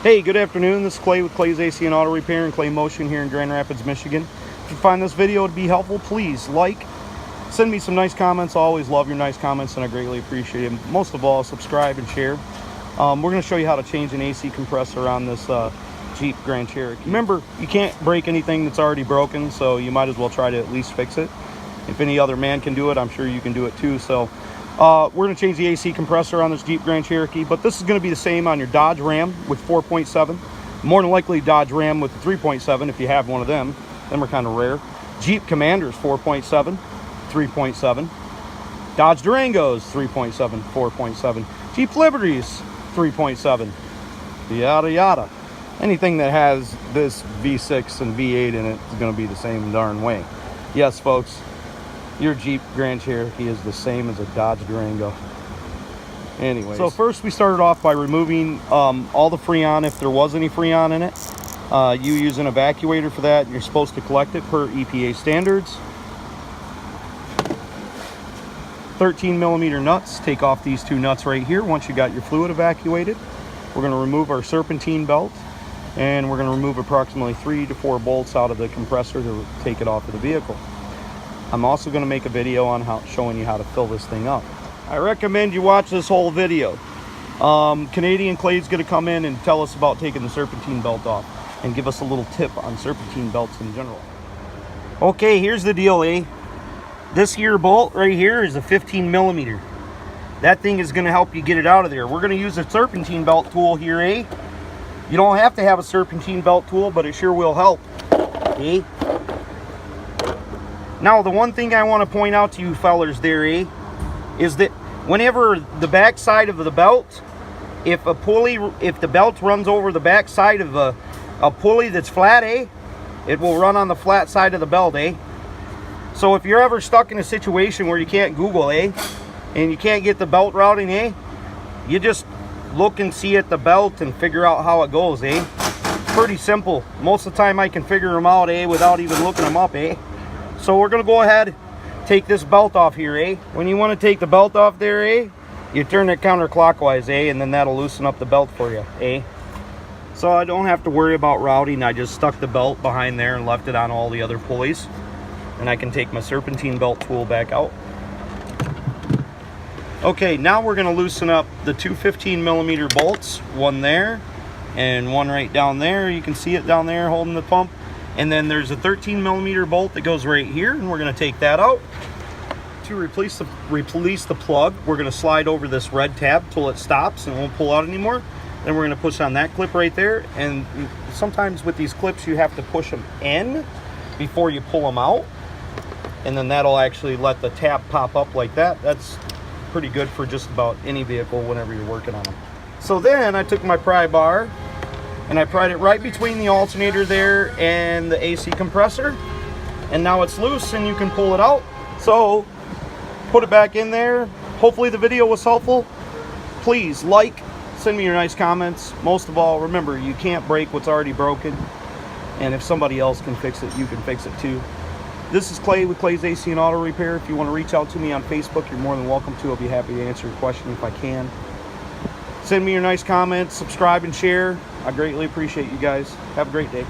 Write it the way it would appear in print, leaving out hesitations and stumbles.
Hey, good afternoon. This is Clay with Clay's AC and Auto Repair and Clay Motion here in Grand Rapids, Michigan. If you find this video to be helpful, please like, send me some nice comments. I always love your nice comments and I greatly appreciate it. Most of all, subscribe and share. We're going to show you how to change an AC compressor on this Jeep Grand Cherokee. Remember, you can't break anything that's already broken, so you might as well try to at least fix it. If any other man can do it, I'm sure you can do it too. So we're going to change the AC compressor on this Jeep Grand Cherokee, but this is going to be the same on your Dodge Ram with 4.7. More than likely Dodge Ram with 3.7 if you have one of them. Them are kind of rare. Jeep Comander is 4.7, 3.7. Dodge Durango is 3.7, 4.7. Jeep Liberty's 3.7. Yada yada. Anything that has this V6 and V8 in it is going to be the same darn way. Yes, folks. Your Jeep Grand Cherokee is the same as a Dodge Durango. Anyways, so first we started off by removing all the Freon, if there was any Freon in it. You use an evacuator for that. You're supposed to collect it per EPA standards. 13mm nuts. Take off these two nuts right here once you got your fluid evacuated. We're going to remove our serpentine belt, and we're going to remove approximately 3 to 4 bolts out of the compressor to take it off of the vehicle. I'm also going to make a video on showing you how to fill this thing up. I recommend you watch this whole video. Canadian Clay's going to come in and tell us about taking the serpentine belt off and give us a little tip on serpentine belts in general. Okay, here's the deal, This here bolt right here is a 15mm. That thing is going to help you get it out of there. We're going to use a serpentine belt tool here, You don't have to have a serpentine belt tool, but it sure will help, Now, the one thing I want to point out to you fellers there, is that whenever the back side of the belt, if the belt runs over the back side of a pulley that's flat, it will run on the flat side of the belt, So if you're ever stuck in a situation where you can't Google, and you can't get the belt routing, you just look and see at the belt and figure out how it goes, Pretty simple. Most of the time I can figure them out, without even looking them up, So we're going to go ahead, take this belt off here, When you want to take the belt off there, you turn it counterclockwise, and then that'll loosen up the belt for you, So I don't have to worry about routing. I just stuck the belt behind there and left it on all the other pulleys. And I can take my serpentine belt tool back out. Okay, now we're going to loosen up the two 15mm bolts. One there, and one right down there. You can see it down there holding the pump. And then there's a 13mm bolt that goes right here, and we're going to take that out. To replace the plug, we're going to slide over this red tab till it stops and won't pull out anymore. Then we're going to push on that clip right there. And sometimes with these clips, you have to push them in before you pull them out. And then that'll actually let the tab pop up like that. That's pretty good for just about any vehicle whenever you're working on them. So then I took my pry bar, and I pried it right between the alternator there and the AC compressor. And now it's loose and you can pull it out. So put it back in there. Hopefully the video was helpful. Please like, send me your nice comments. Most of all, remember, you can't break what's already broken. And if somebody else can fix it, you can fix it too. This is Clay with Clay's AC and Auto Repair. If you want to reach out to me on Facebook, you're more than welcome to. I'll be happy to answer your question if I can. Send me your nice comments, subscribe and share. I greatly appreciate you guys. Have a great day.